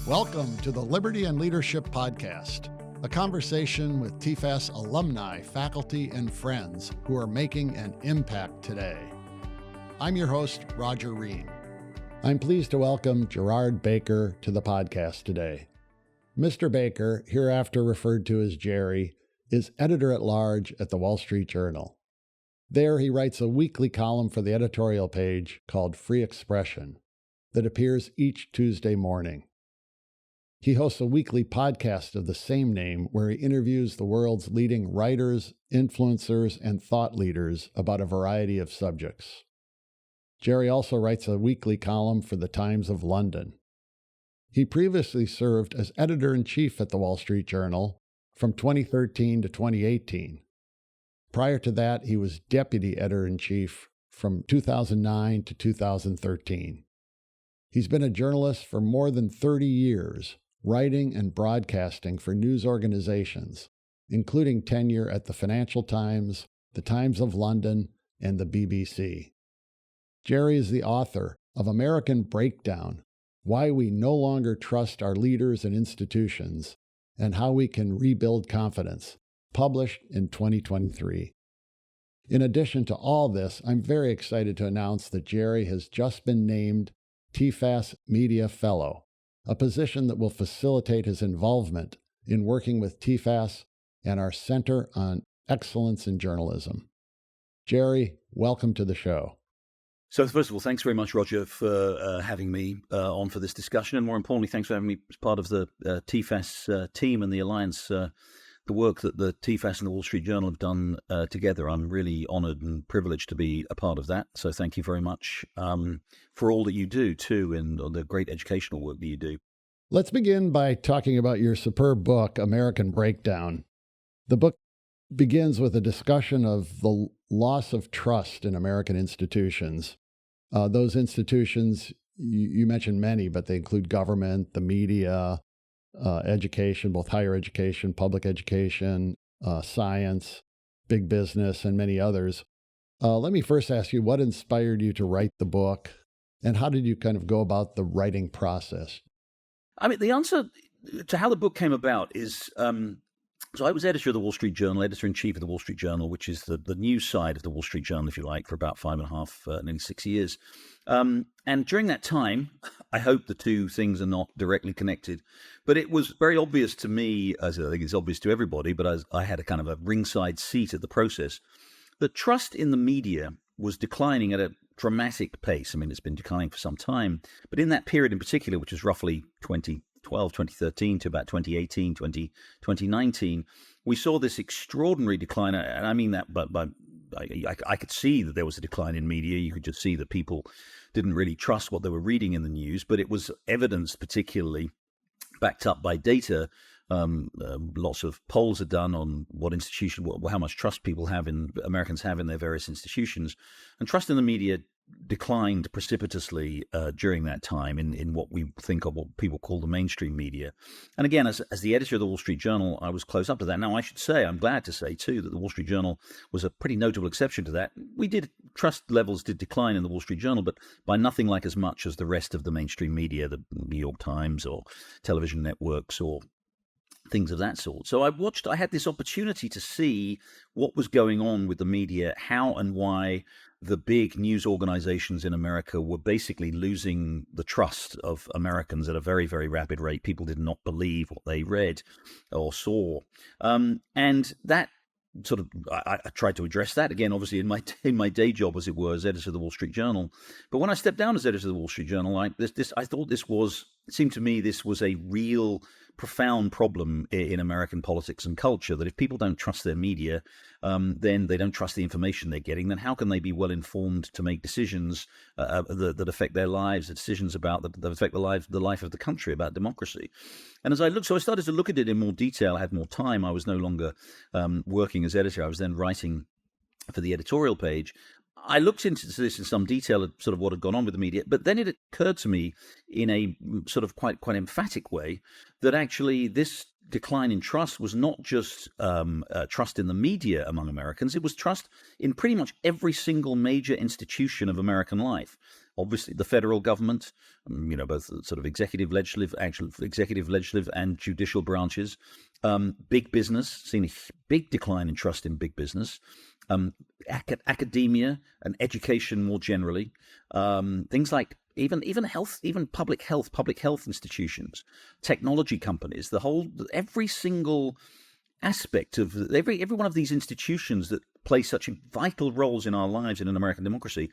Welcome to the Liberty and Leadership Podcast, a conversation with TFAS alumni, faculty, and friends who are making an impact today. I'm your host, Roger Ream. I'm pleased to welcome Gerard Baker to the podcast today. Mr. Baker, hereafter referred to as Jerry, is editor-at-large at the Wall Street Journal. There, he writes a weekly column for the editorial page called Free Expression that appears each Tuesday morning. He hosts a weekly podcast of the same name where he interviews the world's leading writers, influencers, and thought leaders about a variety of subjects. Jerry also writes a weekly column for the Times of London. He previously served as editor-in-chief at the Wall Street Journal from 2013 to 2018. Prior to that, he was deputy editor-in-chief from 2009 to 2013. He's been a journalist for more than 30 years, writing and broadcasting for news organizations, including tenure at the Financial Times, the Times of London, and the BBC. Jerry is the author of American Breakdown: Why We No Longer Trust Our Leaders and Institutions, and How We Can Rebuild Confidence, published in 2023. In addition to all this, I'm very excited to announce that Jerry has just been named TFAS Media Fellow, a position that will facilitate his involvement in working with TFAS and our Center on Excellence in Journalism. Jerry, welcome to the show. So first of all, thanks very much, Roger, for having me on for this discussion. And more importantly, thanks for having me as part of the TFAS team and the Alliance, the work that the TFAS and the Wall Street Journal have done together. I'm really honored and privileged to be a part of that. So thank you very much for all that you do, too, and the great educational work that you do. Let's begin by talking about your superb book, American Breakdown. The book begins with a discussion of the loss of trust in American institutions. Those institutions, you mentioned many, but they include government, the media, education, both higher education, public education, science, big business, and many others. Let me first ask you, what inspired you to write the book, and how did you kind of go about the writing process? I mean, the answer to how the book came about is, so I was editor of the Wall Street Journal, editor-in-chief of the Wall Street Journal, which is the news side of the Wall Street Journal, if you like, for about 5.5, nearly 6 years. And during that time, I hope the two things are not directly connected, but it was very obvious to me, as I think it's obvious to everybody, but as I had a kind of a ringside seat at the process, that trust in the media was declining at a dramatic pace. I mean, it's been declining for some time, but in that period in particular, which is roughly 2012, 2013 to about 2018, 2019, we saw this extraordinary decline. And I mean that, but I could see that there was a decline in media. You could just see that people didn't really trust what they were reading in the news, but it was evidenced, particularly backed up by data. Lots of polls are done on what institution, how much trust Americans have in their various institutions, and trust in the media declined precipitously during that time in what we think of what people call the mainstream media. And again, as the editor of the Wall Street Journal, I was close up to that. Now, I should say, I'm glad to say too, that the Wall Street Journal was a pretty notable exception to that. Trust levels did decline in the Wall Street Journal, but by nothing like as much as the rest of the mainstream media, the New York Times or television networks or things of that sort. So I had this opportunity to see what was going on with the media, how and why the big news organizations in America were basically losing the trust of Americans at a very, very rapid rate. People did not believe what they read or saw. And that sort of, I tried to address that again, obviously in my day job, as it were, as editor of the Wall Street Journal. But when I stepped down as editor of the Wall Street Journal, I thought it seemed to me this was a real profound problem in American politics and culture, that if people don't trust their media, then they don't trust the information they're getting, then how can they be well informed to make decisions that affect their lives, decisions that affect the life of the country, about democracy. And as I started to look at it in more detail. I had more time. I was no longer working as editor. I was then writing for the editorial page. I looked into this in some detail at sort of what had gone on with the media, but then it occurred to me in a sort of quite emphatic way that actually this decline in trust was not just trust in the media among Americans. It was trust in pretty much every single major institution of American life. obviously the federal government, both the sort of executive, legislative, and judicial branches. Big business, seen a big decline in trust in big business. Academia and education more generally. Things like even health, even public health institutions, technology companies, every single aspect of every one of these institutions that play such vital roles in our lives in an American democracy.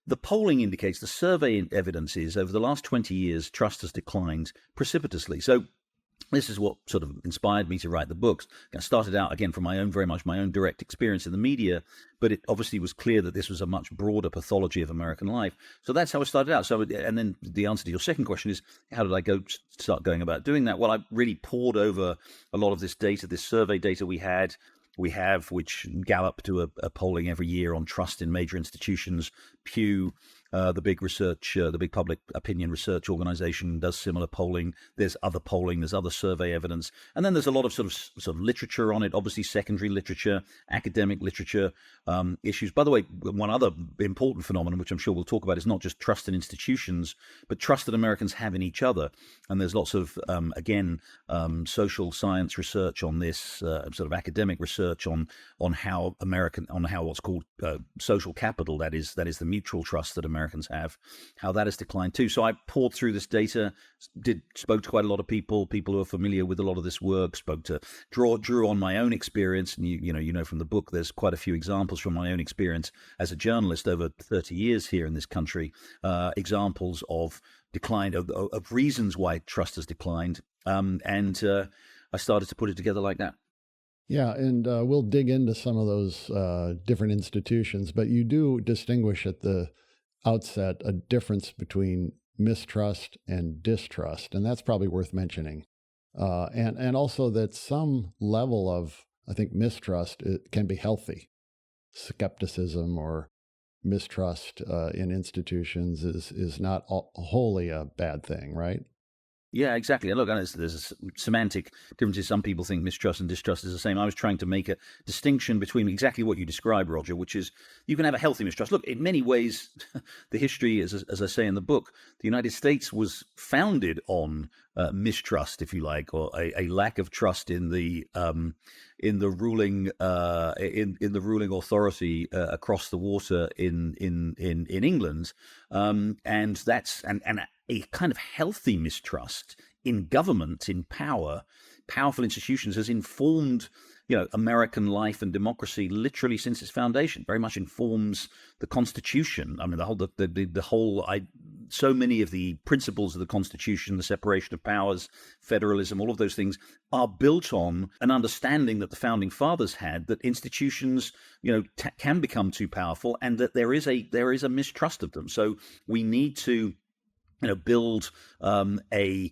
The polling indicates, the survey evidence is, over the last 20 years, trust has declined precipitously. So this is what sort of inspired me to write the books. I started out, again, from very much my own direct experience in the media, but it obviously was clear that this was a much broader pathology of American life. So that's how I started out. So, and then the answer to your second question is, how did I start going about doing that? Well, I really pored over a lot of this data, this survey data we have, which Gallup do a polling every year on trust in major institutions. Pew, the big public opinion research organization, does similar polling. There's other polling, there's other survey evidence, and then there's a lot of sort of literature on it. Obviously, secondary literature, academic literature, issues. By the way, one other important phenomenon, which I'm sure we'll talk about, is not just trust in institutions, but trust that Americans have in each other. And there's lots of social science research on this, sort of academic research on how what's called social capital, that is the mutual trust that Americans have, how that has declined too. So I poured through this data, spoke to quite a lot of people who are familiar with a lot of this work, drew on my own experience, and you know from the book there's quite a few examples from my own experience as a journalist over 30 years here in this country, examples of decline, of reasons why trust has declined, and I started to put it together like that. Yeah, and we'll dig into some of those different institutions, but you do distinguish at the outset a difference between mistrust and distrust, and that's probably worth mentioning. And also that some level of, I think, mistrust, it can be healthy. Skepticism or mistrust in institutions is not wholly a bad thing, right? Yeah, exactly. Look, there's a semantic differences. Some people think mistrust and distrust is the same. I was trying to make a distinction between exactly what you describe, Roger, which is you can have a healthy mistrust. Look, in many ways, the history, as I say in the book, the United States was founded on mistrust, if you like, or a lack of trust in the ruling authority across the water in England, and that's and a kind of healthy mistrust in government, in powerful institutions, has informed, American life and democracy literally since its foundation. Very much informs the Constitution. I mean, so many of the principles of the Constitution, the separation of powers, federalism, all of those things are built on an understanding that the founding fathers had, that institutions, can become too powerful, and that there is a mistrust of them. So we need to build a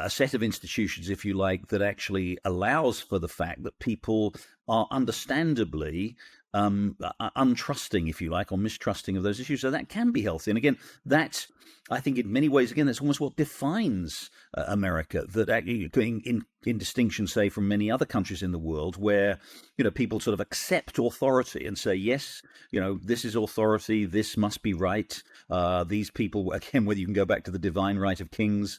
set of institutions, if you like, that actually allows for the fact that people are understandably untrusting, if you like, or mistrusting of those issues. So that can be healthy. And again, that's, I think in many ways, again, that's almost what defines America, that in distinction, say, from many other countries in the world where, people sort of accept authority and say, yes, this is authority, this must be right. These people, again, whether you can go back to the divine right of kings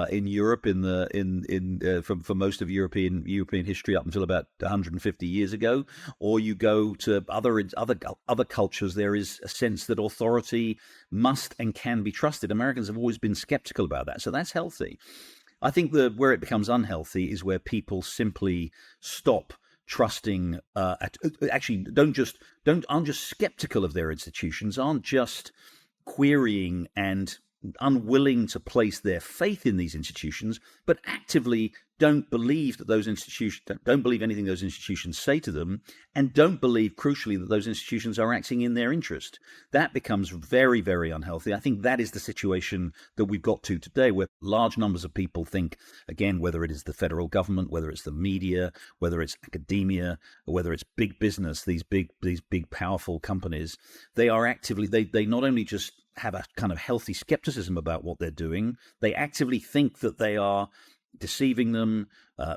in Europe for most of European history up until about 150 years ago, or you go to other cultures, there is a sense that authority must and can be trusted. Americans have always been skeptical about that, so that's healthy. I think where it becomes unhealthy is where people simply stop trusting, aren't just skeptical of their institutions, aren't just querying and unwilling to place their faith in these institutions, but actively don't believe anything those institutions say to them, and don't believe, crucially, that those institutions are acting in their interest. That becomes very, very unhealthy. I think that is the situation that we've got to today, where large numbers of people think, again, whether it is the federal government, whether it's the media, whether it's academia, or whether it's big business, these big powerful companies, they are actively, they not only just have a kind of healthy skepticism about what they're doing, they actively think that they are deceiving them,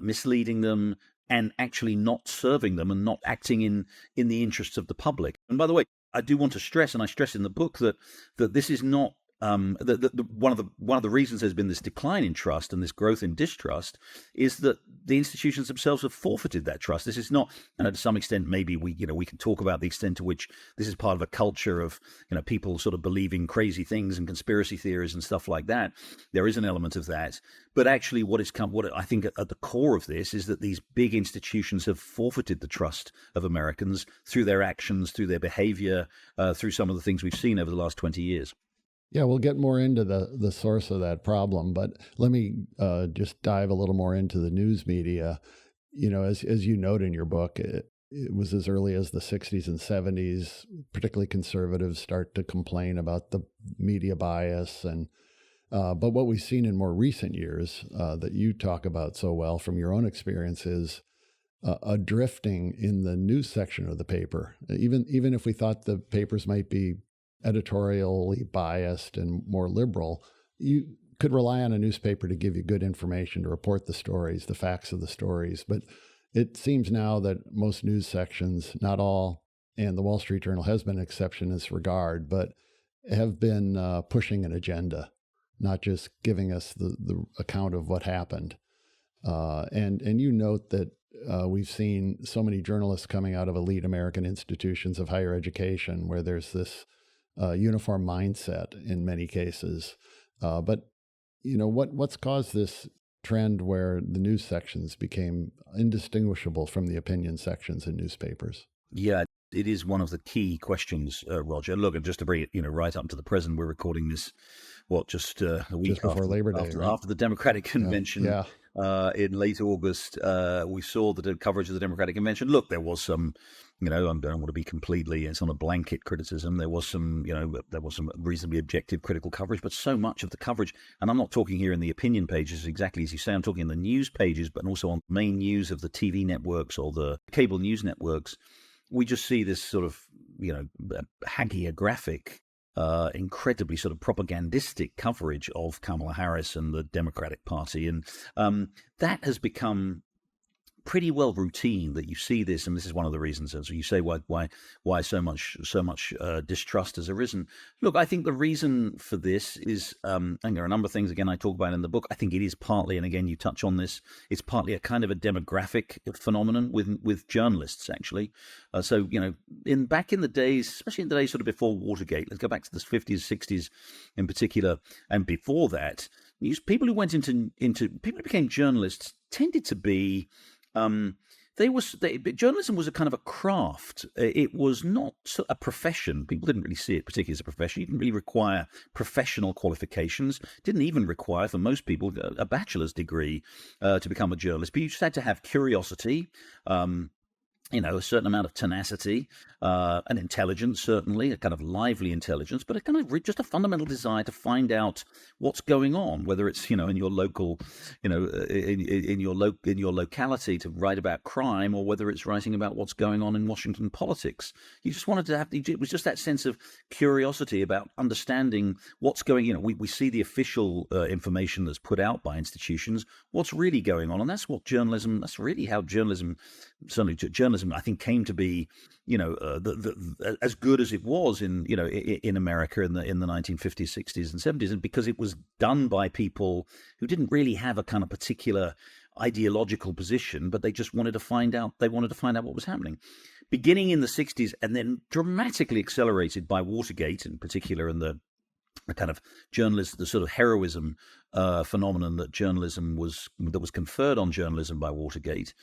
misleading them, and actually not serving them and not acting in the interests of the public. And by the way, I do want to stress, and I stress in the book, that this is not one of the reasons there's been this decline in trust and this growth in distrust is that the institutions themselves have forfeited that trust. This is not, to some extent, maybe we can talk about the extent to which this is part of a culture of people sort of believing crazy things and conspiracy theories and stuff like that. There is an element of that, but actually, what I think at the core of this is that these big institutions have forfeited the trust of Americans through their actions, through their behavior, through some of the things we've seen over the last 20 years. Yeah, we'll get more into the source of that problem, but let me just dive a little more into the news media. As you note in your book, it was as early as the 60s and 70s, particularly conservatives start to complain about the media bias. But what we've seen in more recent years that you talk about so well from your own experience is a drifting in the news section of the paper. Even if we thought the papers might be editorially biased and more liberal, you could rely on a newspaper to give you good information, to report the stories, the facts of the stories. But it seems now that most news sections, not all, and the Wall Street Journal has been an exception in this regard, but have been pushing an agenda, not just giving us the account of what happened. And you note that we've seen so many journalists coming out of elite American institutions of higher education where there's this uniform mindset in many cases. But what's caused this trend where the news sections became indistinguishable from the opinion sections in newspapers? Yeah, it is one of the key questions, Roger. Look, and just to bring it, right up to the present, we're recording this, just a week just before Labor Day, right? After the Democratic Convention. Yeah. In late August, we saw the coverage of the Democratic Convention. Look, there was some, I don't want to be completely, it's not a blanket criticism. There was some reasonably objective critical coverage, but so much of the coverage, and I'm not talking here in the opinion pages exactly as you say, I'm talking in the news pages, but also on main news of the TV networks or the cable news networks. We just see this sort of, hagiographic, incredibly sort of propagandistic coverage of Kamala Harris and the Democratic Party. And that has become pretty well routine that you see this, and this is one of the reasons, as you say, why so much distrust has arisen. Look, I think the reason for this is, and there are a number of things, again, I talk about in the book. I think it is partly, and again, you touch on this, it's partly a kind of a demographic phenomenon with journalists, actually. So, back in the days, especially in the days sort of before Watergate, let's go back to the 50s, 60s in particular, and before that, people who went into people who became journalists tended to be journalism was a kind of a craft. It was not a profession. People didn't really see it particularly as a profession. You didn't really require professional qualifications. Didn't even require, for most people, a bachelor's degree to become a journalist. But you just had to have curiosity, a certain amount of tenacity, and intelligence, certainly, a kind of lively intelligence, but a kind of just a fundamental desire to find out what's going on, whether it's, in your local, in your locality to write about crime, or whether it's writing about what's going on in Washington politics. You just wanted to have, it was just that sense of curiosity about understanding what's going, we see the official information that's put out by institutions, what's really going on. And that's that's really how journalism, certainly journalism, I think, came to be, as good as it was in America in the 1950s, 60s, and 70s, and because it was done by people who didn't really have a kind of particular ideological position, but they just wanted to find out. They wanted to find out what was happening, beginning in the 60s, and then dramatically accelerated by Watergate, in particular, and the kind of the sort of heroism phenomenon that was conferred on journalism by Watergate.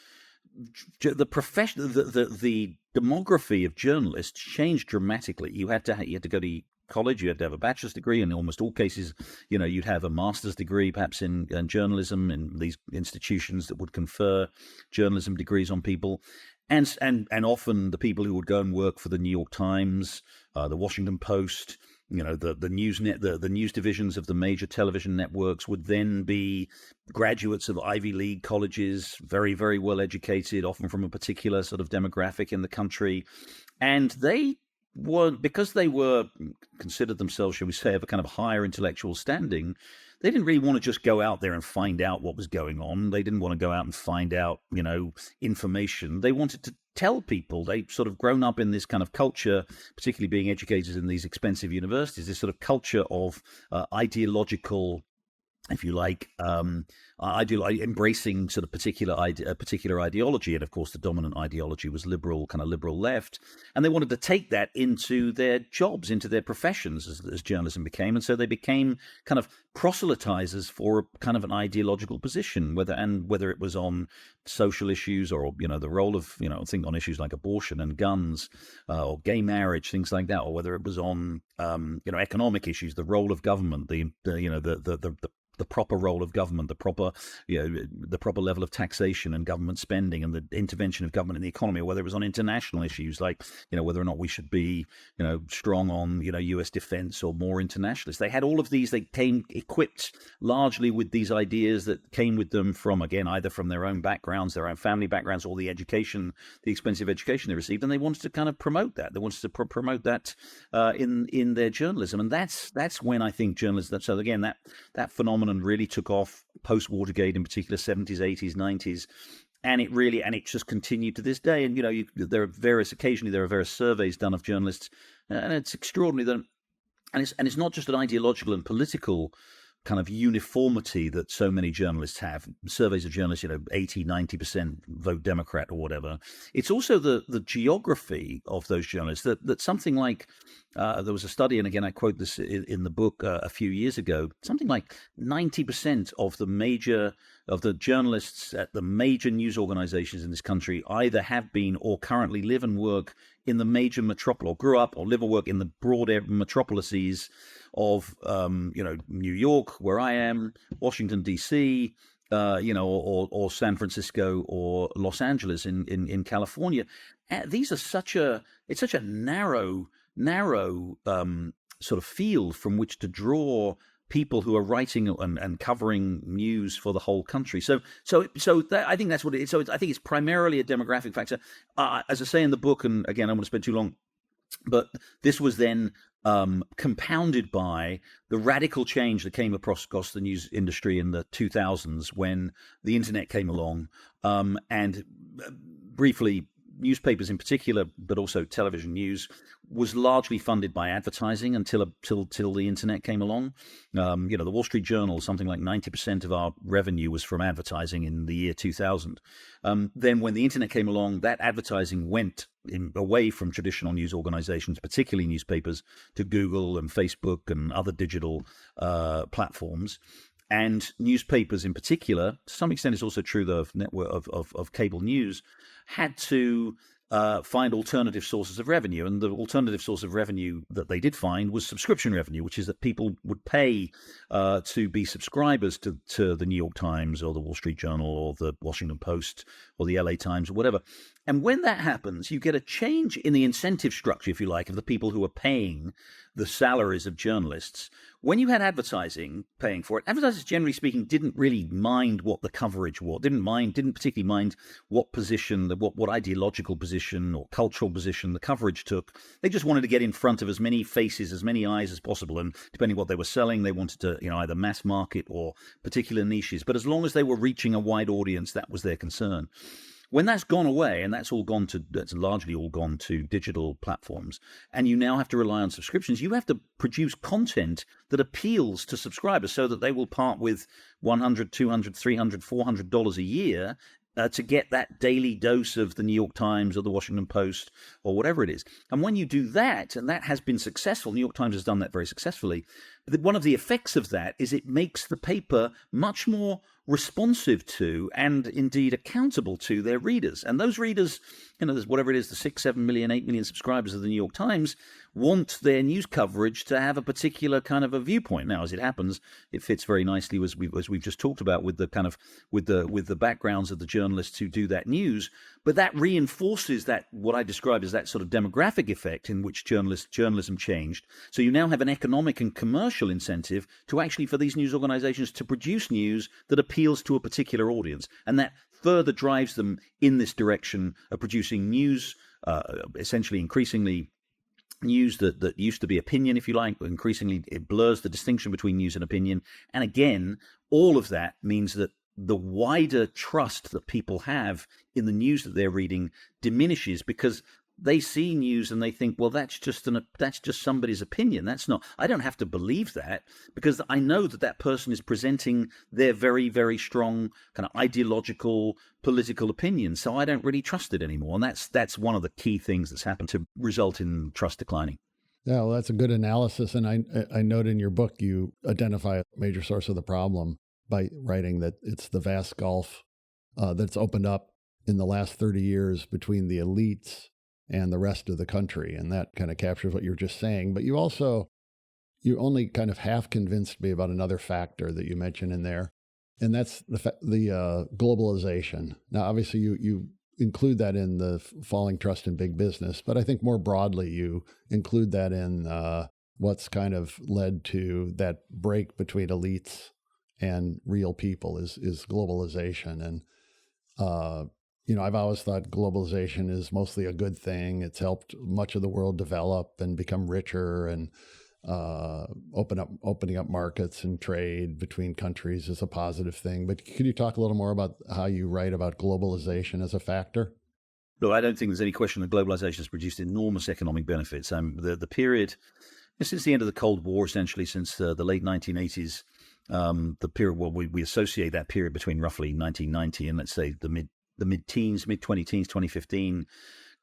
The profession, the demography of journalists changed dramatically. You had to go to college, you had to have a bachelor's degree. In almost all cases, you'd have a master's degree, perhaps in journalism, in these institutions that would confer journalism degrees on people. And often the people who would go and work for the New York Times, the Washington Post, the news divisions of the major television networks would then be graduates of Ivy League colleges, very, very well educated, often from a particular sort of demographic in the country. And they were, because they were considered themselves, shall we say, of a kind of higher intellectual standing, they didn't really want to just go out there and find out what was going on. They didn't want to go out and find out, information. They wanted to tell people. They sort of grown up in this kind of culture, particularly being educated in these expensive universities, this sort of culture of ideological, if you like, embracing sort of particular ideology. And of course, the dominant ideology was liberal left. And they wanted to take that into their jobs, into their professions as journalism became. And so they became kind of proselytizers for kind of an ideological position, whether it was on social issues or, the role of, I think on issues like abortion and guns or gay marriage, things like that, or whether it was on, economic issues, the role of government, the proper role of government, the proper level of taxation and government spending and the intervention of government in the economy, or whether it was on international issues like, whether or not we should be, strong on, U.S. defense or more internationalist. They had all of these. They came equipped largely with these ideas that came with them from, again, either from their own backgrounds, their own family backgrounds, or the expensive education they received. And they wanted to kind of promote that. They wanted to promote that in their journalism. And that's when I think journalism, so again, that phenomenon really took off post-Watergate, in particular 70s, 80s, 90s, and it just continued to this day. And there are various surveys done of journalists, and it's extraordinary that, and it's not just an ideological and political kind of uniformity that so many journalists have. Surveys of journalists, 80, 90% vote Democrat or whatever. It's also the geography of those journalists that something like, there was a study, and again, I quote this in the book a few years ago, something like 90% of the journalists at the major news organizations in this country either have been or currently live and work in the major metropolis, or grew up or live or work in the broader metropolises of, New York, where I am, Washington, D.C., or San Francisco or Los Angeles in California. These are it's such a narrow sort of field from which to draw people who are writing and covering news for the whole country. So I think that's what it is. So I think it's primarily a demographic factor. As I say in the book, and again, I don't want to spend too long, but this was then compounded by the radical change that came across the news industry in the 2000s when the internet came along, and briefly, newspapers in particular, but also television news, was largely funded by advertising until the internet came along. The Wall Street Journal, something like 90% of our revenue was from advertising in the year 2000. Then when the internet came along, that advertising went away from traditional news organizations, particularly newspapers, to Google and Facebook and other digital platforms. And newspapers in particular, to some extent it's also true though of network of cable news, had to find alternative sources of revenue. And the alternative source of revenue that they did find was subscription revenue, which is that people would pay to be subscribers to the New York Times or the Wall Street Journal or the Washington Post or the LA Times or whatever. And when that happens, you get a change in the incentive structure, if you like, of the people who are paying the salaries of journalists. When you had advertising paying for it, advertisers, generally speaking, didn't really mind what the coverage was, didn't particularly mind what position, what ideological position or cultural position the coverage took. They just wanted to get in front of as many faces, as many eyes as possible. And depending on what they were selling, they wanted to, either mass market or particular niches. But as long as they were reaching a wide audience, that was their concern. When that's gone away, and that's largely all gone to digital platforms, and you now have to rely on subscriptions, you have to produce content that appeals to subscribers so that they will part with $100, $200, $300, $400 a year to get that daily dose of the New York Times or the Washington Post or whatever it is. And when you do that, and that has been successful, New York Times has done that very successfully, one of the effects of that is it makes the paper much more responsive to and indeed accountable to their readers. And those readers, there's whatever it is, the 6, 7 million, 8 million subscribers of the New York Times want their news coverage to have a particular kind of a viewpoint. Now, as it happens, it fits very nicely as we've just talked about with the kind of with the backgrounds of the journalists who do that news. But that reinforces that, what I describe as that sort of demographic effect in which journalism changed. So you now have an economic and commercial incentive to actually, for these news organizations to produce news that appeals to a particular audience. And that further drives them in this direction of producing news, essentially increasingly news that used to be opinion, if you like, increasingly it blurs the distinction between news and opinion. And again, all of that means that the wider trust that people have in the news that they're reading diminishes, because they see news and they think, well, that's just somebody's opinion. That's not, I don't have to believe that, because I know that person is presenting their very, very strong kind of ideological, political opinion. So I don't really trust it anymore. And that's one of the key things that's happened to result in trust declining. Yeah, well, that's a good analysis. And I note in your book, you identify a major source of the problem by writing that it's the vast gulf that's opened up in the last 30 years between the elites and the rest of the country. And that kind of captures what you're just saying. But you only kind of half convinced me about another factor that you mentioned in there. And that's the globalization. Now, obviously, you include that in the falling trust in big business. But I think more broadly, you include that in what's kind of led to that break between elites and real people is globalization. And I've always thought globalization is mostly a good thing. It's helped much of the world develop and become richer, and opening up markets and trade between countries is a positive thing. But could you talk a little more about how you write about globalization as a factor? Look, I don't think there's any question that globalization has produced enormous economic benefits. The period since the end of the Cold War, essentially since the late 1980s, the period we associate that period between roughly 1990 and let's say the mid-teens, mid-20-teens, 2015,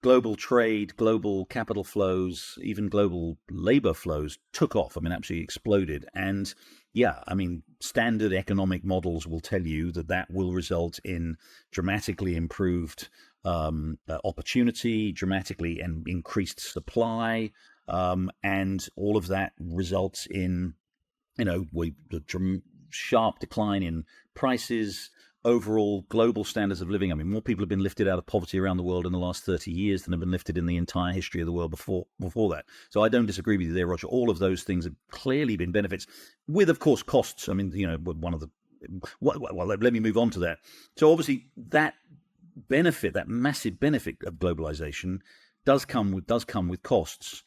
global trade, global capital flows, even global labor flows took off. I mean, absolutely exploded. And yeah, I mean, standard economic models will tell you that will result in dramatically improved opportunity, dramatically and increased supply, and all of that results in, the sharp decline in prices, overall global standards of living. I mean, more people have been lifted out of poverty around the world in the last 30 years than have been lifted in the entire history of the world before that. So I don't disagree with you there, Roger. All of those things have clearly been benefits, with, of course, costs. I mean, let me move on to that. So obviously that benefit, that massive benefit of globalization does come with costs.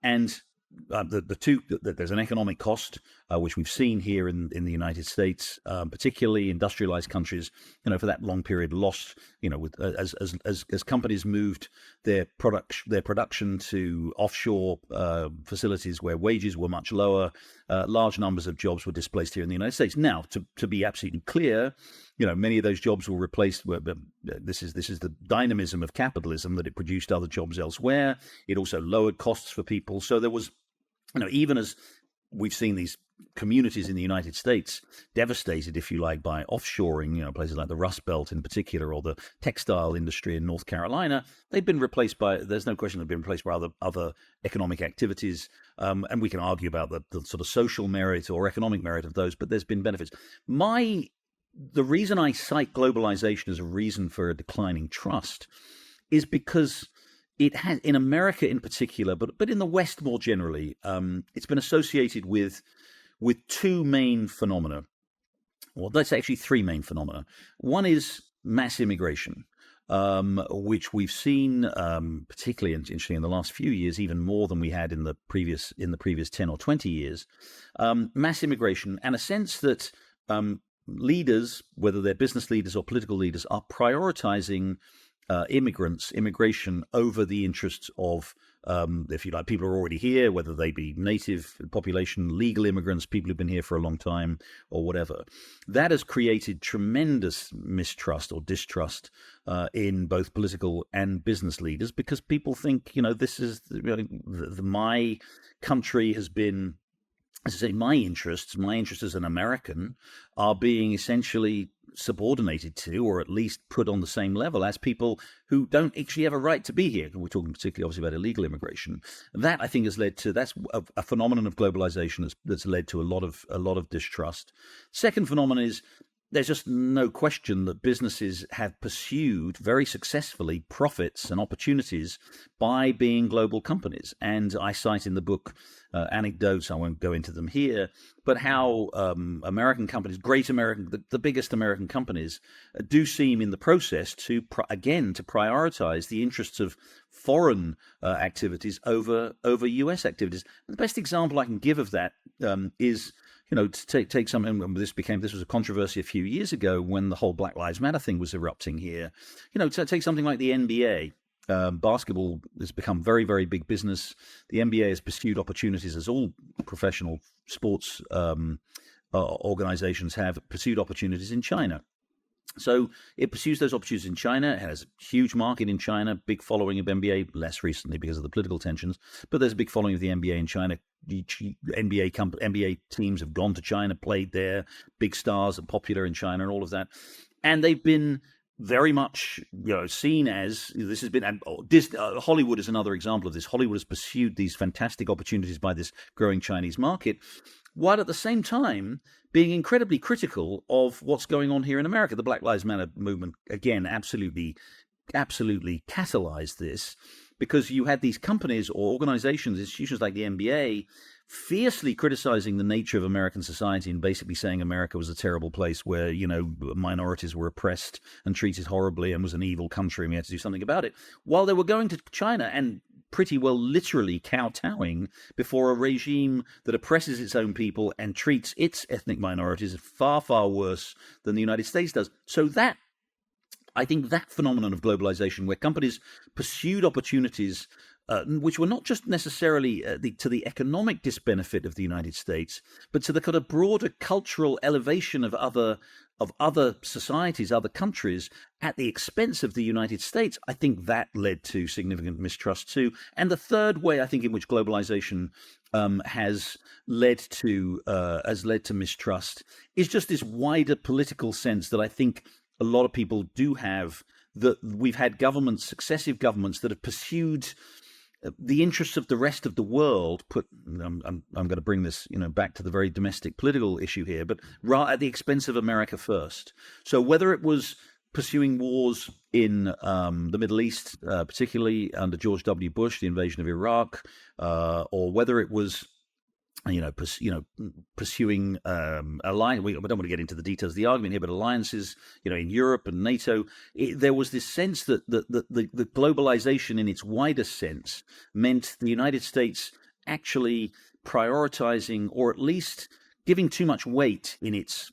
And there's an economic cost, which we've seen here in the United States, particularly industrialized countries, for that long period lost, as companies moved their production to offshore facilities where wages were much lower, large numbers of jobs were displaced here in the United States. Now, to be absolutely clear, many of those jobs were replaced. This is the dynamism of capitalism, that it produced other jobs elsewhere. It also lowered costs for people. So there was, even as we've seen these communities in the United States devastated, if you like, by offshoring, places like the Rust Belt in particular, or the textile industry in North Carolina, they've been replaced by, there's no question they've been replaced by other economic activities. And we can argue about the sort of social merit or economic merit of those, but there's been benefits. The reason I cite globalization as a reason for a declining trust is because it has, in America in particular, but in the West more generally, it's been associated with two main phenomena. Well, let's say actually three main phenomena. One is mass immigration, which we've seen, particularly interestingly in the last few years, even more than we had in the previous 10 or 20 years. Mass immigration, and a sense that leaders, whether they're business leaders or political leaders, are prioritizing immigration over the interests of, if you like, people who are already here, whether they be native population, legal immigrants, people who've been here for a long time, or whatever. That has created tremendous mistrust or distrust in both political and business leaders, because people think, this is my country has been, as I say, my interests as an American are being essentially subordinated to, or at least put on the same level as people who don't actually have a right to be here. We're talking particularly obviously about illegal immigration. That, I think, has led to, that's a phenomenon of globalization that's led to a lot of distrust. Second phenomenon is there's just no question that businesses have pursued very successfully profits and opportunities by being global companies. And I cite in the book anecdotes, I won't go into them here, but how American companies, the biggest American companies, do seem in the process to prioritize the interests of foreign activities over U.S. activities. And the best example I can give of that is, to take something. This was a controversy a few years ago when the whole Black Lives Matter thing was erupting here. To take something like the NBA. Basketball has become very, very big business. The NBA has pursued opportunities, as all professional sports organizations have pursued opportunities in China. So it pursues those opportunities in China. It has a huge market in China, big following of NBA, less recently because of the political tensions, but there's a big following of the NBA in China. NBA teams have gone to China, played there, big stars are popular in China and all of that. And they've been very much seen as, this has been, Hollywood is another example of this. Hollywood has pursued these fantastic opportunities by this growing Chinese market, while at the same time being incredibly critical of what's going on here in America. The Black Lives Matter movement, again, absolutely catalyzed this, because you had these companies or organizations, institutions like the NBA, fiercely criticizing the nature of American society and basically saying America was a terrible place where, minorities were oppressed and treated horribly and was an evil country and we had to do something about it, while they were going to China and pretty well literally kowtowing before a regime that oppresses its own people and treats its ethnic minorities far, far worse than the United States does. So I think that phenomenon of globalization, where companies pursued opportunities which were not just necessarily to the economic disbenefit of the United States, but to the kind of broader cultural elevation of other societies, other countries, at the expense of the United States, I think that led to significant mistrust too. And the third way, I think, in which globalization has led to mistrust is just this wider political sense that I think a lot of people do have, that we've had successive governments that have pursued the interests of the rest of the world. I'm going to bring this, back to the very domestic political issue here, but at the expense of America first. So whether it was pursuing wars in the Middle East, particularly under George W. Bush, the invasion of Iraq, or whether it was pursuing alliance. I don't want to get into the details of the argument here, but alliances, in Europe and NATO, there was this sense that the globalization in its wider sense meant the United States actually prioritizing, or at least giving too much weight in its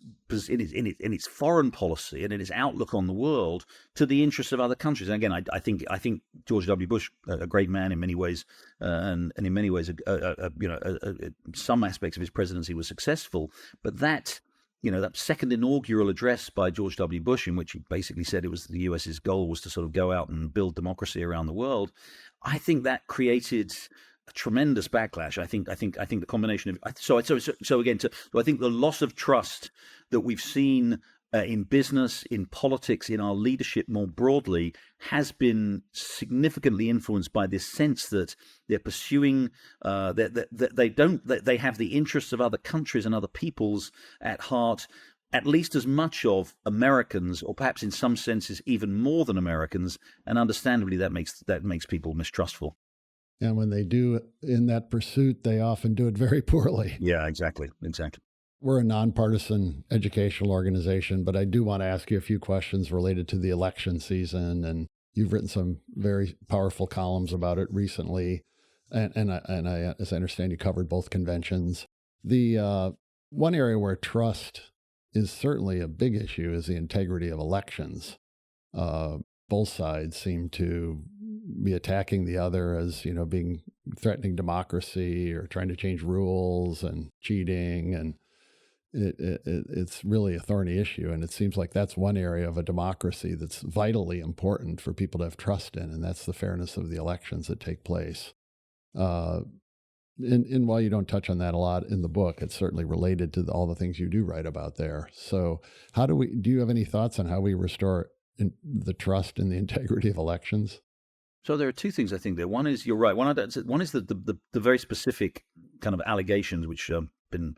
foreign policy and in its outlook on the world to the interests of other countries. And again, I think George W. Bush, a great man in many ways, and in many ways, some aspects of his presidency was successful. But that second inaugural address by George W. Bush, in which he basically said it was the US's goal was to sort of go out and build democracy around the world, I think that created a tremendous backlash. I think the combination of I think the loss of trust that we've seen in business, in politics, in our leadership more broadly, has been significantly influenced by this sense that they're pursuing that they have the interests of other countries and other peoples at heart, at least as much of Americans, or perhaps in some senses even more than Americans, and understandably that makes people mistrustful. And when they do in that pursuit, they often do it very poorly. Yeah, exactly. We're a nonpartisan educational organization, but I do want to ask you a few questions related to the election season. And you've written some very powerful columns about it recently. And I, as I understand, you covered both conventions. The one area where trust is certainly a big issue is the integrity of elections. Both sides seem to be attacking the other as, being threatening democracy or trying to change rules and cheating. And it's really a thorny issue. And it seems like that's one area of a democracy that's vitally important for people to have trust in. And that's the fairness of the elections that take place. And while you don't touch on that a lot in the book, it's certainly related to all the things you do write about there. So do you have any thoughts on how we restore the trust and the integrity of elections? So there are two things I think there. One is, you're right. One is the very specific kind of allegations which have been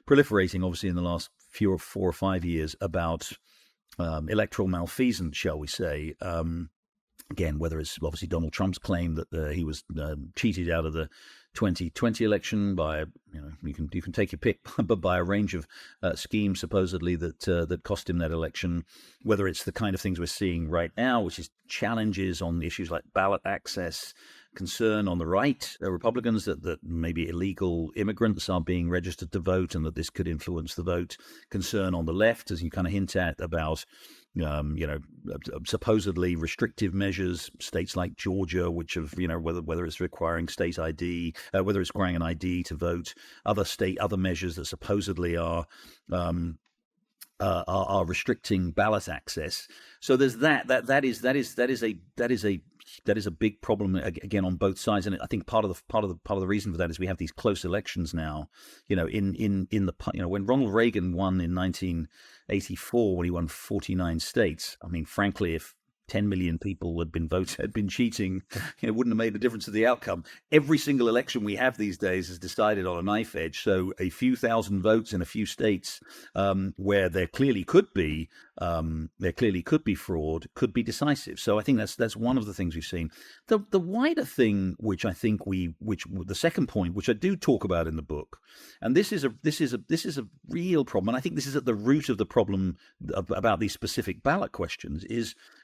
proliferating, obviously, in the last 4 or 5 years about electoral malfeasance, shall we say. Again, whether it's obviously Donald Trump's claim that he was cheated out of the 2020 election by, you can take your pick, but by a range of schemes supposedly that cost him that election. Whether it's the kind of things we're seeing right now, which is challenges on issues like ballot access, concern on the right, Republicans, that maybe illegal immigrants are being registered to vote and that this could influence the vote. Concern on the left, as you kind of hint at, about supposedly restrictive measures, states like Georgia, which have, whether it's requiring state ID, whether it's requiring an ID to vote, other measures that supposedly are restricting ballot access. So there's that is a big problem again on both sides, and I think part of the reason for that is we have these close elections now. When Ronald Reagan won in 1984, when he won 49 states, I mean, frankly, if 10 million people had been cheating, it wouldn't have made a difference to the outcome. Every single election we have these days is decided on a knife edge. So a few thousand votes in a few states where there clearly could be fraud, could be decisive. So I think that's one of the things we've seen. The wider thing, which I think the second point, which I do talk about in the book, and this is a real problem, and I think this is at the root of the problem about these specific ballot questions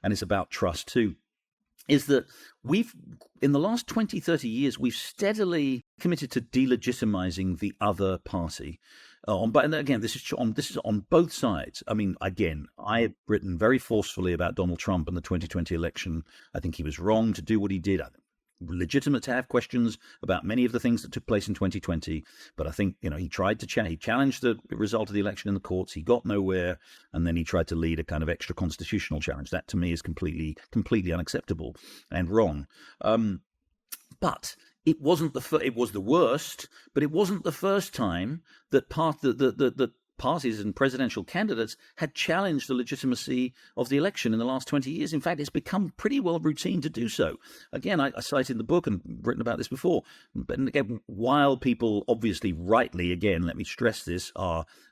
and it's about trust too, is that in the last 20, 30 years, we've steadily committed to delegitimizing the other party. And again, this is on both sides. I mean, again, I have written very forcefully about Donald Trump and the 2020 election. I think he was wrong to do what he did. Legitimate to have questions about many of the things that took place in 2020, but I think he tried to he challenged the result of the election in the courts. He got nowhere, and then he tried to lead a kind of extra constitutional challenge. That to me is completely unacceptable and wrong. But it wasn't it was the worst, but it wasn't the first time that parties and presidential candidates had challenged the legitimacy of the election in the last 20 years. In fact, it's become pretty well routine to do so. Again, I cite in the book and written about this before, but again, while people obviously rightly, again, let me stress this,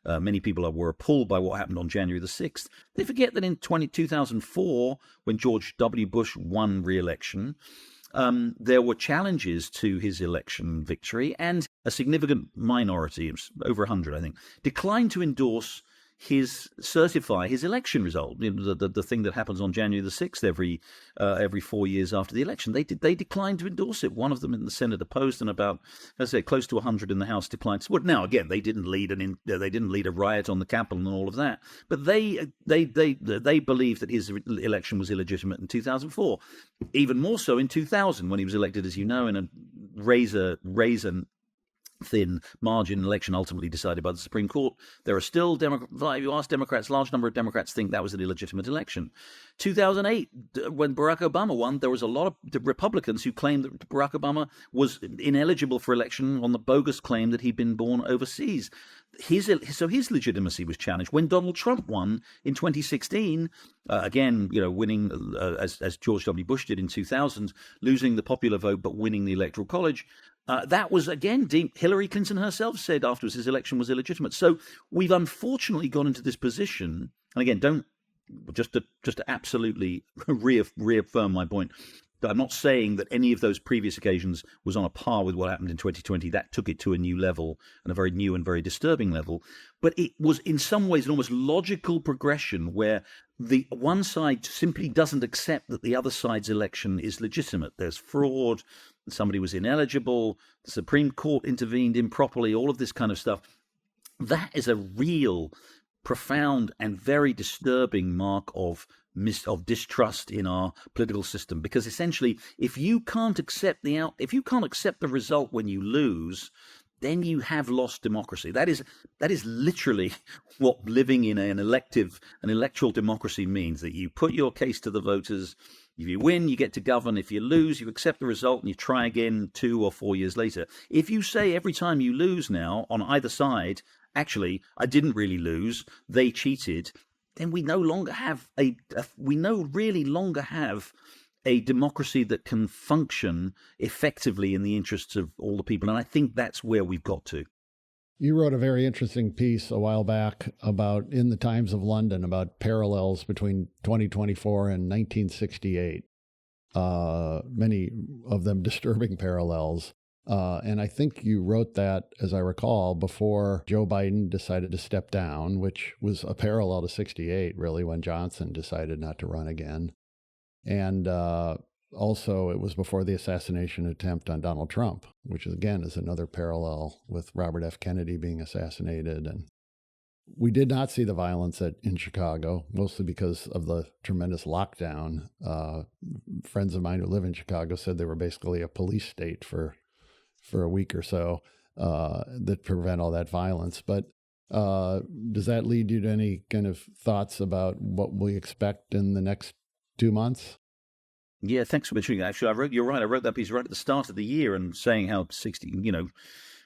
many people were appalled by what happened on January the 6th, they forget that in 2004, when George W. Bush won re-election, there were challenges to his election victory, and a significant minority, over 100, I think, declined to certify his election result. The thing that happens on January the 6th every 4 years after the election. They declined to endorse it. One of them in the Senate opposed, and about, as I say, close to 100 in the House declined to support. Now, again, they didn't lead a riot on the Capitol and all of that, but they believed that his election was illegitimate in 2004. Even more so in 2000, when he was elected, as you know, in a razor thin margin election ultimately decided by the Supreme Court. There are still, if you ask Democrats, a large number of Democrats think that was an illegitimate election. 2008, when Barack Obama won, there was a lot of Republicans who claimed that Barack Obama was ineligible for election on the bogus claim that he'd been born overseas. So his legitimacy was challenged. When Donald Trump won in 2016, again, winning as George W. Bush did in 2000, losing the popular vote but winning the Electoral College, that was, again, Hillary Clinton herself said afterwards his election was illegitimate. So we've unfortunately got into this position, and again, just to absolutely reaffirm my point, I'm not saying that any of those previous occasions was on a par with what happened in 2020. That took it to a new level, and a very new and very disturbing level. But it was in some ways an almost logical progression where the one side simply doesn't accept that the other side's election is legitimate. There's fraud, somebody was ineligible, the Supreme Court intervened improperly, all of this kind of stuff. That is a real, profound and very disturbing mark of distrust in our political system, because essentially, if you can't accept the result when you lose, then you have lost democracy. That is literally what living in an electoral democracy means. That you put your case to the voters. If you win, you get to govern. If you lose, you accept the result and you try again 2 or 4 years later. If you say every time you lose now on either side, actually, I didn't really lose, they cheated, then we no longer have a democracy that can function effectively in the interests of all the people. And I think that's where we've got to. You wrote a very interesting piece a while back about in the Times of London about parallels between 2024 and 1968. Many of them disturbing parallels. And I think you wrote that, as I recall, before Joe Biden decided to step down, which was a parallel to 68, really, when Johnson decided not to run again. And also, it was before the assassination attempt on Donald Trump, which again is another parallel with Robert F. Kennedy being assassinated. And we did not see the violence in Chicago, mostly because of the tremendous lockdown. Friends of mine who live in Chicago said they were basically a police state for a week or so that prevent all that violence. But does that lead you to any kind of thoughts about what we expect in the next 2 months? Yeah, thanks for mentioning that. Actually, you're right. I wrote that piece right at the start of the year and saying how 60,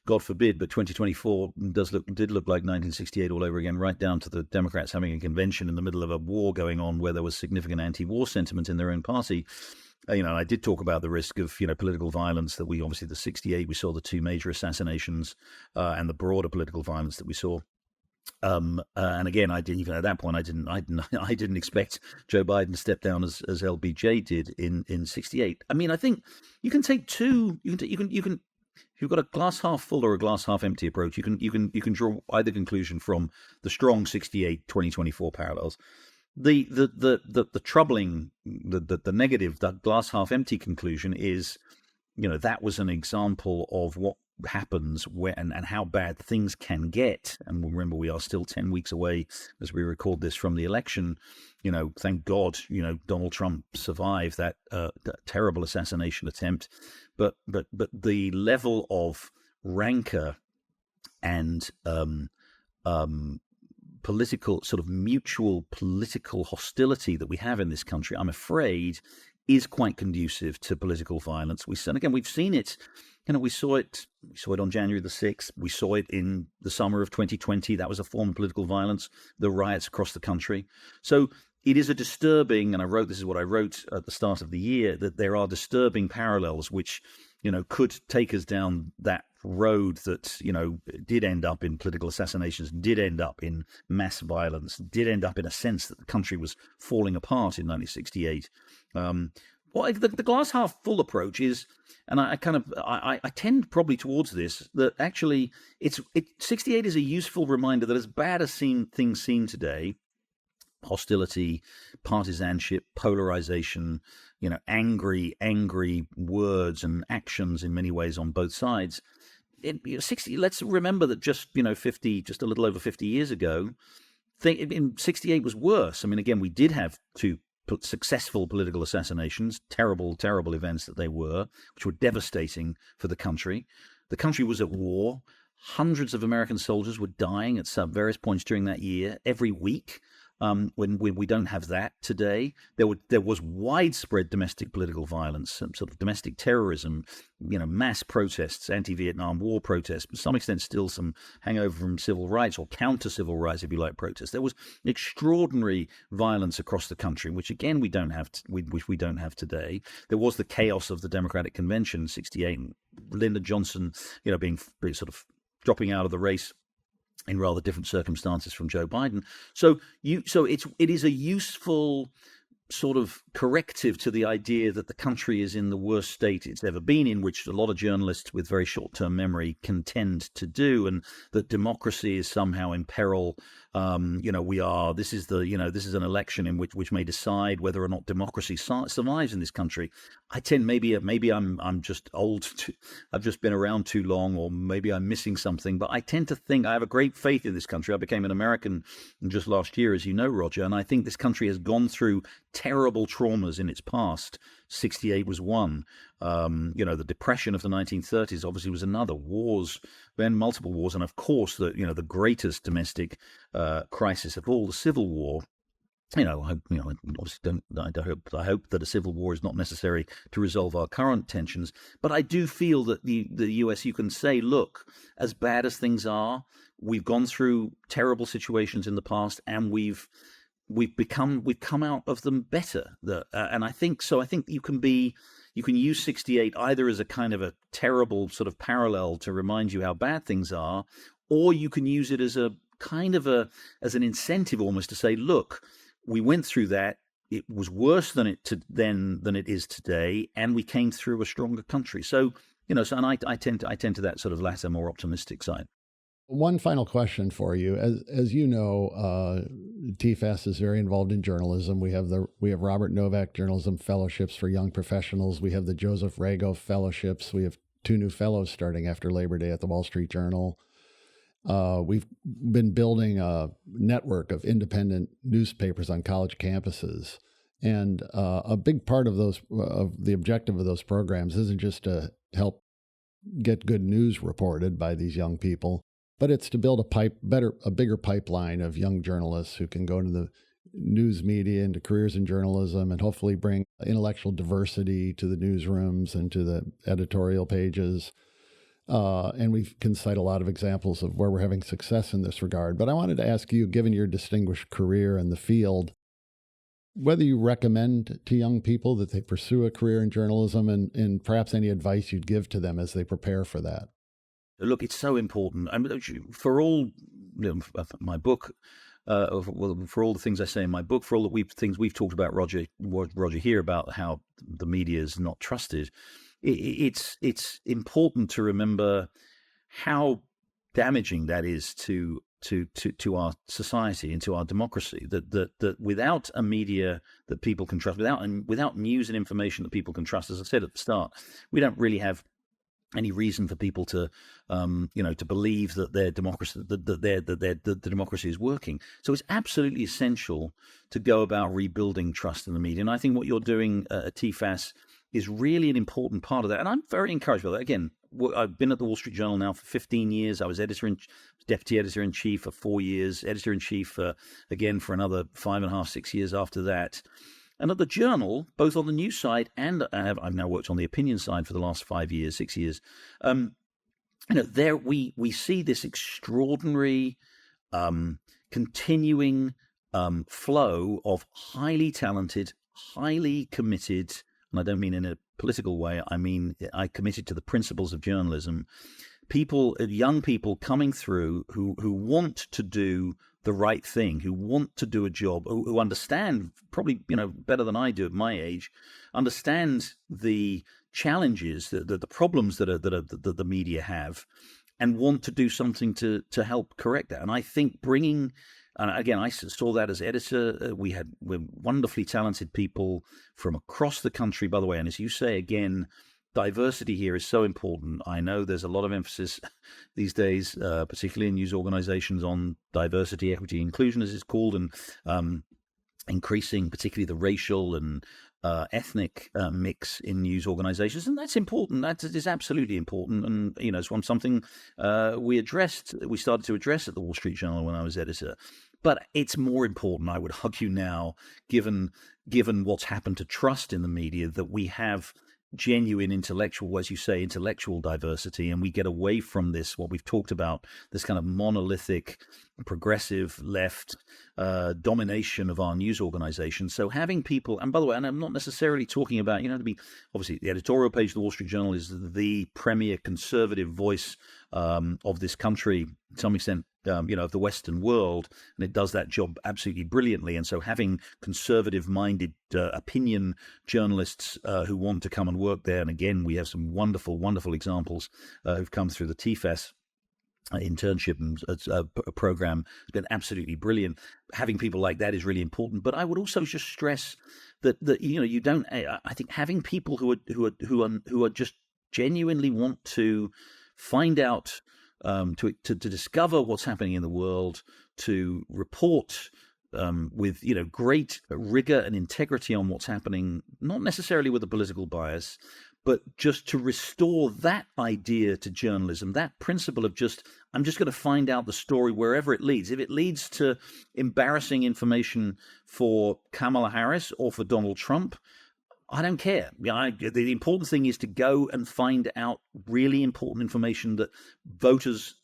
God forbid, but 2024 did look like 1968 all over again, right down to the Democrats having a convention in the middle of a war going on where there was significant anti-war sentiment in their own party. I did talk about the risk of, political violence that obviously the 68, we saw the two major assassinations and the broader political violence that we saw. And again, I didn't even at that point. I didn't expect Joe Biden to step down as LBJ did in 68. I mean, I think you can take two. You can. If you've got a glass half full or a glass half empty approach, you can draw either conclusion from the strong 68 2024 parallels. The troubling, the negative, that glass half empty conclusion is, that was an example of what happens when and how bad things can get. And remember, we are still 10 weeks away as we record this from the election. Thank God, Donald Trump survived that terrible assassination attempt. But the level of rancor and political sort of mutual political hostility that we have in this country, I'm afraid, is quite conducive to political violence. We've seen it. We saw it on January the 6th. We saw it in the summer of 2020. That was a form of political violence, the riots across the country. So it is a disturbing, and this is what I wrote at the start of the year, that there are disturbing parallels which, could take us down that road that, did end up in political assassinations, did end up in mass violence, did end up in a sense that the country was falling apart in 1968. The glass half full approach is, and I tend probably towards this, that actually 68 is a useful reminder that as bad as things seem today, hostility, partisanship, polarization, angry words and actions in many ways on both sides. 60. Let's remember that just a little over 50 years ago, in 68 was worse. I mean, again, we did have two successful political assassinations, terrible events that they were, which were devastating for the country. The country was at war. Hundreds of American soldiers were dying at various points during that year, every week. When we don't have that today, there was widespread domestic political violence, some sort of domestic terrorism, mass protests, anti-Vietnam War protests, to some extent still some hangover from civil rights or counter-civil rights, if you like, protests. There was extraordinary violence across the country, which again we don't have today. There was the chaos of the Democratic Convention in 68, Lyndon Johnson, being sort of dropping out of the race in rather different circumstances from Joe Biden. So it is a useful sort of corrective to the idea that the country is in the worst state it's ever been in, which a lot of journalists with very short-term memory can tend to do, and that democracy is somehow in peril. This is an election in which may decide whether or not democracy survives in this country. Maybe I'm just old. I've just been around too long, or maybe I'm missing something. But I tend to think I have a great faith in this country. I became an American just last year, as you know, Roger, and I think this country has gone through terrible traumas in its past. 68 was one. The depression of the 1930s obviously was another. Wars, then multiple wars, and of course the greatest domestic crisis of all, the Civil War. I hope that a civil war is not necessary to resolve our current tensions. But I do feel that the US, you can say, look, as bad as things are, we've gone through terrible situations in the past, and we've come out of them better. And I think you can use 68 either as a kind of a terrible sort of parallel to remind you how bad things are, or you can use it as a kind of as an incentive almost to say, look, we went through that. It was worse than it is today, and we came through a stronger country. So, and I tend to that sort of latter, more optimistic side. One final question for you. As you know, TFAS is very involved in journalism. We have Robert Novak Journalism Fellowships for young professionals. We have the Joseph Rago Fellowships. We have 2 new fellows starting after Labor Day at the Wall Street Journal. We've been building a network of independent newspapers on college campuses. And a big part of the objective of those programs isn't just to help get good news reported by these young people, but it's to build a bigger pipeline of young journalists who can go into the news media, into careers in journalism, and hopefully bring intellectual diversity to the newsrooms and to the editorial pages. And we can cite a lot of examples of where we're having success in this regard. But I wanted to ask you, given your distinguished career in the field, whether you recommend to young people that they pursue a career in journalism, and perhaps any advice you'd give to them as they prepare for that. Look, it's so important. I mean, for all my book, for all the things I say in my book, for all the things we've talked about, Roger here, about how the media is not trusted, it's important to remember how damaging that is to our society and to our democracy. That without a media that people can trust, without news and information that people can trust, as I said at the start, we don't really have any reason for people to, to believe that their democracy, the democracy is working. So it's absolutely essential to go about rebuilding trust in the media. And I think what you're doing at TFAS is really an important part of that. And I'm very encouraged by that. Again, I've been at the Wall Street Journal now for 15 years. I was deputy editor-in-chief for 4 years, editor-in-chief again for another 5.5, 6 years after that. And at the Journal, both on the news side and I've now worked on the opinion side for the last 5 years, 6 years. There we see this extraordinary, continuing flow of highly talented, highly committed, and I don't mean in a political way. I mean I committed to the principles of journalism. Young people coming through who want to do the right thing, who want to do a job, who understand, probably better than I do at my age, understand the challenges, the problems that the media have, and want to do something to help correct that. And I think and again, I saw that as editor. We're wonderfully talented people from across the country, by the way. And as you say, again, diversity here is so important. I know there's a lot of emphasis these days, particularly in news organizations, on diversity, equity, inclusion, as it's called, and increasing particularly the racial and ethnic mix in news organizations. And that's important. That is absolutely important. And, it's something we started to address at the Wall Street Journal when I was editor. But it's more important, I would argue now, given what's happened to trust in the media, that we have genuine intellectual, as you say, intellectual diversity, and we get away from this, what we've talked about, this kind of monolithic, progressive left domination of our news organization. So having people, and by the way, and I'm not necessarily talking about, to be, obviously the editorial page of the Wall Street Journal is the premier conservative voice of this country, to some extent, of the Western world, and it does that job absolutely brilliantly. And so having conservative-minded opinion journalists who want to come and work there, and again, we have some wonderful, wonderful examples who've come through the TFAS internship program. It's been absolutely brilliant. Having people like that is really important. But I would also just stress that you don't. I think having people who are just genuinely want to find out, to discover what's happening in the world, to report with great rigor and integrity on what's happening, not necessarily with a political bias, but just to restore that idea to journalism, that principle of I'm just going to find out the story wherever it leads. If it leads to embarrassing information for Kamala Harris or for Donald Trump, I don't care. The important thing is to go and find out really important information that voters,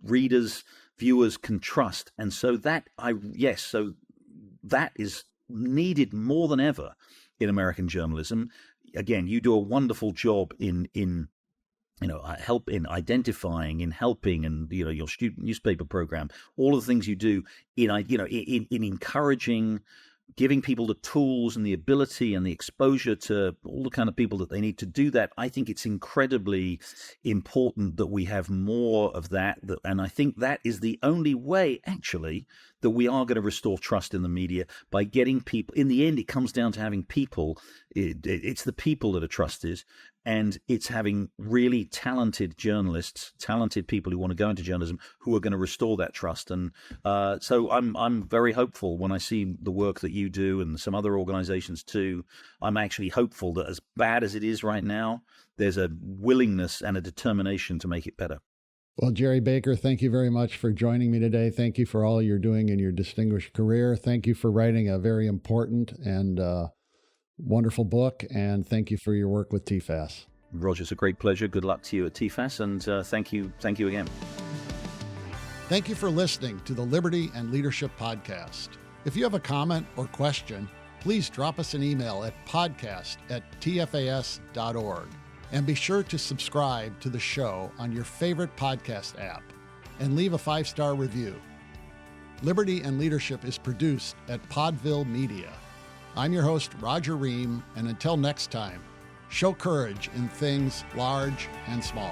readers, viewers can trust. And so that is needed more than ever in American journalism. Again, you do a wonderful job in help in identifying, in helping, and your student newspaper program, all of the things you do in encouraging, giving people the tools and the ability and the exposure to all the kind of people that they need to do that. I think it's incredibly important that we have more of that. And I think that is the only way, actually, that we are going to restore trust in the media, by getting people. In the end, it comes down to having people. It's the people that are trusted. And it's having really talented journalists, talented people who want to go into journalism, who are going to restore that trust. And so I'm very hopeful when I see the work that you do and some other organizations too. I'm actually hopeful that, as bad as it is right now, there's a willingness and a determination to make it better. Well, Gerry Baker, thank you very much for joining me today. Thank you for all you're doing in your distinguished career. Thank you for writing a very important and wonderful book, and thank you for your work with TFAS. Roger, it's a great pleasure. Good luck to you at TFAS, and thank you again. Thank you for listening to the Liberty and Leadership Podcast. If you have a comment or question, please drop us an email at podcast@tfas.org. And be sure to subscribe to the show on your favorite podcast app and leave a 5-star review. Liberty and Leadership is produced at Podville Media. I'm your host, Roger Ream, and until next time, show courage in things large and small.